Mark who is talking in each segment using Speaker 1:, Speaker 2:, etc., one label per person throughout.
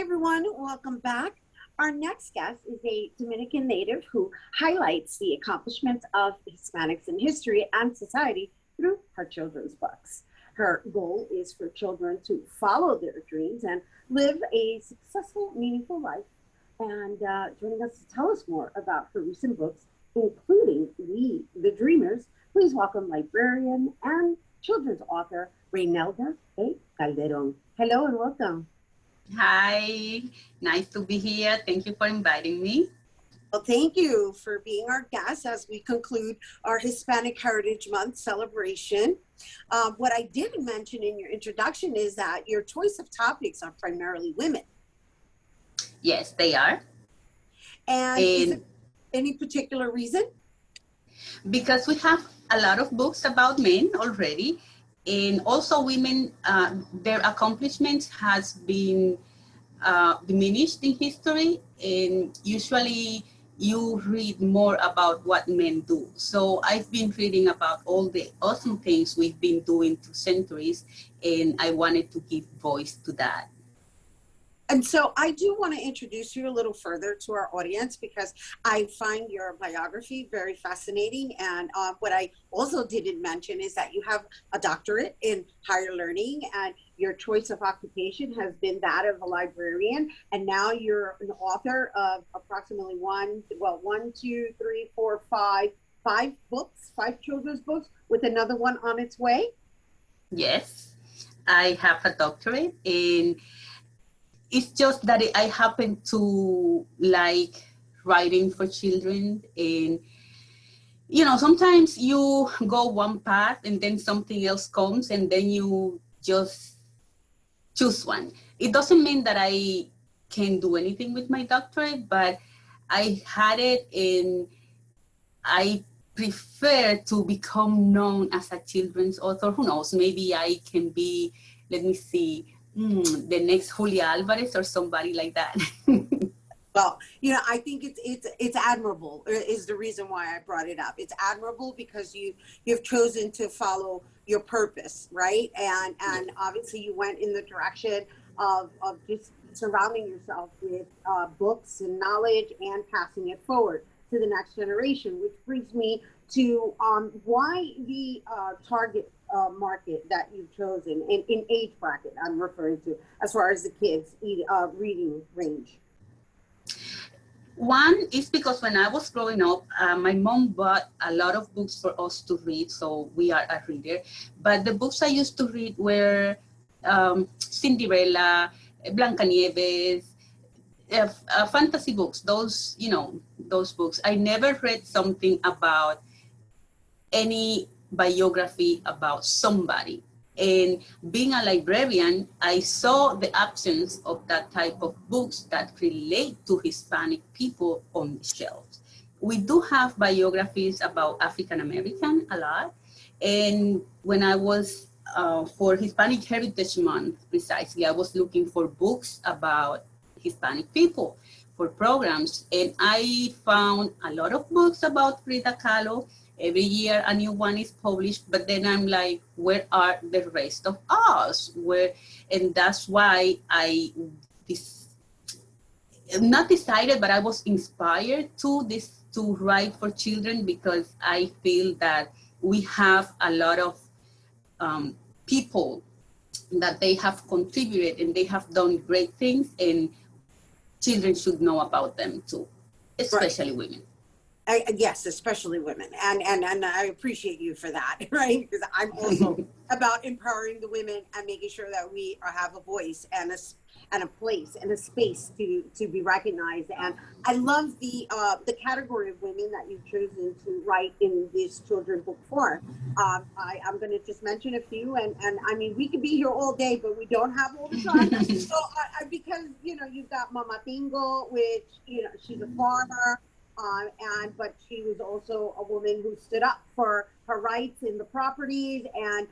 Speaker 1: everyone, welcome back. Our next guest is a Dominican native who highlights the accomplishments of Hispanics in history and society through her children's books. Her goal is for children to follow their dreams and live a successful, meaningful life. And joining us to tell us more about her recent books, including We, the Dreamers, please welcome librarian and children's author, Raynelda A. Calderon. Hello and welcome.
Speaker 2: Hi, nice to be here. Thank you for inviting me.
Speaker 1: Well, thank you for being our guest as we conclude our Hispanic Heritage Month celebration. What I didn't mention in your introduction is that your choice of topics are primarily women.
Speaker 2: Yes, they are.
Speaker 1: And is it any particular reason?
Speaker 2: Because we have a lot of books about men already, and also women, their accomplishments has been diminished in history, and usually you read more about what men do. So I've been reading about all the awesome things we've been doing through centuries, and I wanted to give voice to that.
Speaker 1: And so I do want to introduce you a little further to our audience because I find your biography very fascinating. And what I also didn't mention is that you have a doctorate in higher learning and your choice of occupation has been that of a librarian. And now you're an author of approximately five books, five children's books with another one on its way.
Speaker 2: Yes, I have a doctorate in. It's just that I happen to like writing for children, and you know, sometimes you go one path and then something else comes and then you just choose one. It doesn't mean that I can do anything with my doctorate, but I had it and I prefer to become known as a children's author. Who knows, maybe I can be, let me see, the next Julia Alvarez or somebody like that.
Speaker 1: Well, you know, I think it's admirable is the reason why I brought it up. It's admirable because you've chosen to follow your purpose, right? And obviously you went in the direction of just surrounding yourself with books and knowledge and passing it forward to the next generation, which brings me to why the target market that you've chosen in age bracket I'm referring to as far as the kids reading range.
Speaker 2: One is because when I was growing up, my mom bought a lot of books for us to read, so we are a reader. But the books I used to read were Cinderella, Blancanieves, fantasy books, those, you know, those books. I never read something about any biography about somebody. And being a librarian, I saw the absence of that type of books that relate to Hispanic people on the shelves. We do have biographies about African American a lot. And when I was for Hispanic Heritage Month, precisely, I was looking for books about Hispanic people for programs. And I found a lot of books about Frida Kahlo. Every year a new one is published, but then I'm like, where are the rest of us? And that's why not decided, but I was inspired to write for children because I feel that we have a lot of people that they have contributed and they have done great things, and children should know about them too, especially right. Women.
Speaker 1: Yes, especially women. And I appreciate you for that, right? Because I'm also about empowering the women and making sure that we have a voice and a place and a space to be recognized. And I love the category of women that you've chosen to write in this children's book form. I'm going to just mention a few, and I mean, we could be here all day, but we don't have all the time. So because, you know, you've got Mama Tingo, which, you know, she's a farmer. But she was also a woman who stood up for her rights in the properties, and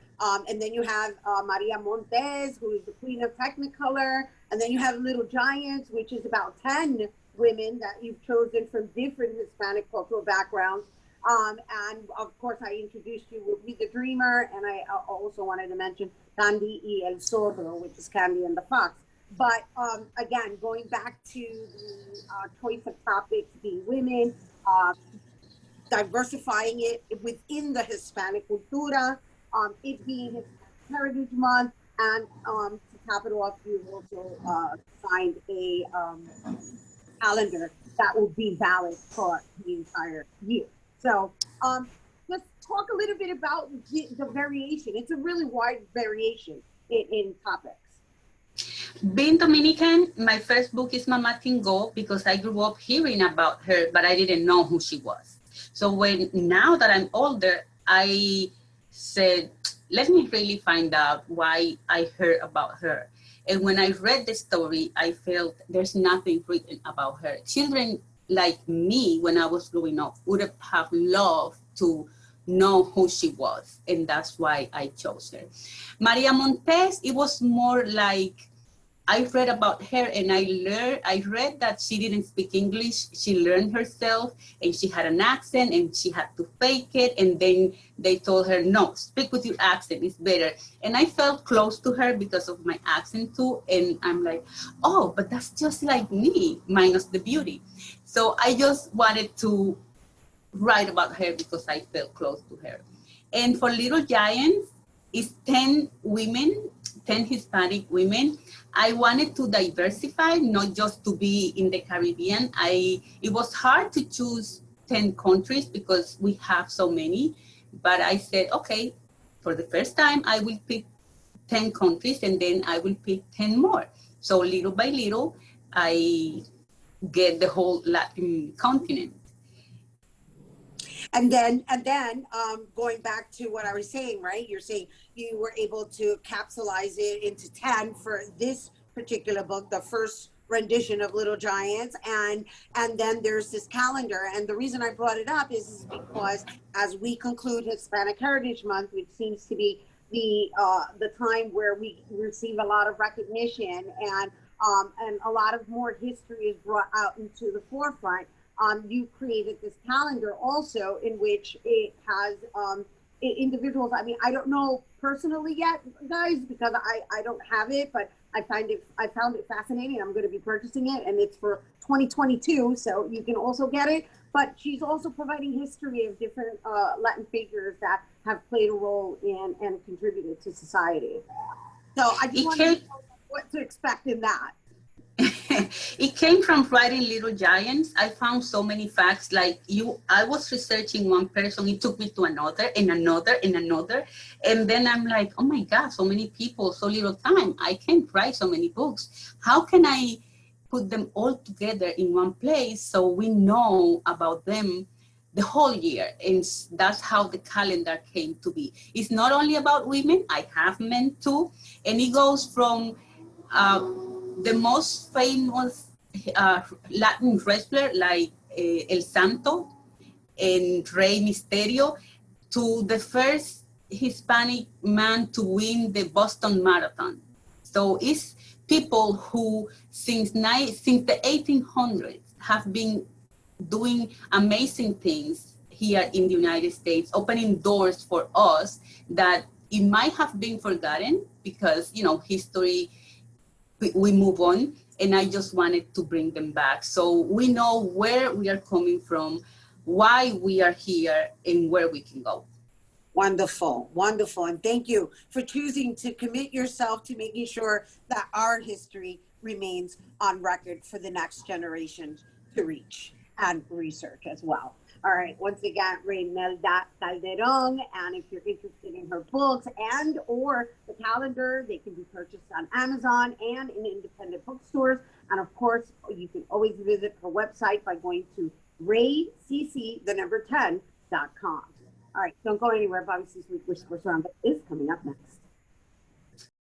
Speaker 1: then you have Maria Montes, who is the queen of Technicolor, and then you have Little Giants, which is about 10 women that you've chosen from different Hispanic cultural backgrounds. And of course, I introduced you with We the Dreamer, and I also wanted to mention Candy y el Zorro, which is Candy and the Fox. But again, going back to the choice of topics being women, uh, diversifying it within the Hispanic cultura, it being Hispanic Heritage Month, and to cap it off, you've also signed a calendar that will be valid for the entire year. So let's talk a little bit about the variation. It's a really wide variation in topics.
Speaker 2: Being Dominican, my first book is Mama Tingo because I grew up hearing about her, but I didn't know who she was. So now that I'm older, I said, let me really find out why I heard about her. And when I read the story, I felt there's nothing written about her. Children like me, when I was growing up, would have loved to know who she was. And that's why I chose her. Maria Montez, it was more like, I read about her and I read that she didn't speak English. She learned herself and she had an accent and she had to fake it. And then they told her, no, speak with your accent, it's better. And I felt close to her because of my accent too. And I'm like, oh, but that's just like me, minus the beauty. So I just wanted to write about her because I felt close to her. And for Little Giants, it's 10 women, 10 Hispanic women. I wanted to diversify, not just to be in the Caribbean. It was hard to choose 10 countries because we have so many, but I said, okay, for the first time, I will pick 10 countries and then I will pick 10 more. So little by little, I get the whole Latin continent.
Speaker 1: And then going back to what I was saying, right? You're saying you were able to capsulize it into 10 for this particular book, the first rendition of Little Giants, and then there's this calendar. And the reason I brought it up is because as we conclude Hispanic Heritage Month, which seems to be the time where we receive a lot of recognition and a lot of more history is brought out into the forefront. You created this calendar also in which it has individuals. I mean, I don't know personally yet, guys, because I don't have it, but I found it fascinating. I'm going to be purchasing it, and it's for 2022, so you can also get it. But she's also providing history of different Latin figures that have played a role in and contributed to society. So I just want to know what to expect in that.
Speaker 2: It came from writing Little Giants. I found so many facts. Like I was researching one person, it took me to another and another and another. And then I'm like, oh my God, so many people, so little time. I can't write so many books. How can I put them all together in one place so we know about them the whole year? And that's how the calendar came to be. It's not only about women, I have men too. And it goes from the most famous Latin wrestler like El Santo and Rey Mysterio to the first Hispanic man to win the Boston Marathon. So it's people who since the 1800s have been doing amazing things here in the United States, opening doors for us that it might have been forgotten because, history, we move on, and I just wanted to bring them back so we know where we are coming from, why we are here, and where we can go.
Speaker 1: Wonderful, wonderful. And thank you for choosing to commit yourself to making sure that our history remains on record for the next generation to reach and research as well. All right, once again, Raynelda Calderon, and if you're interested in her books and or the calendar, they can be purchased on Amazon and in independent bookstores. And of course, you can always visit her website by going to raycc10.com. All right, don't go anywhere. Bobby C. Sweet Whisper Sound is coming up next.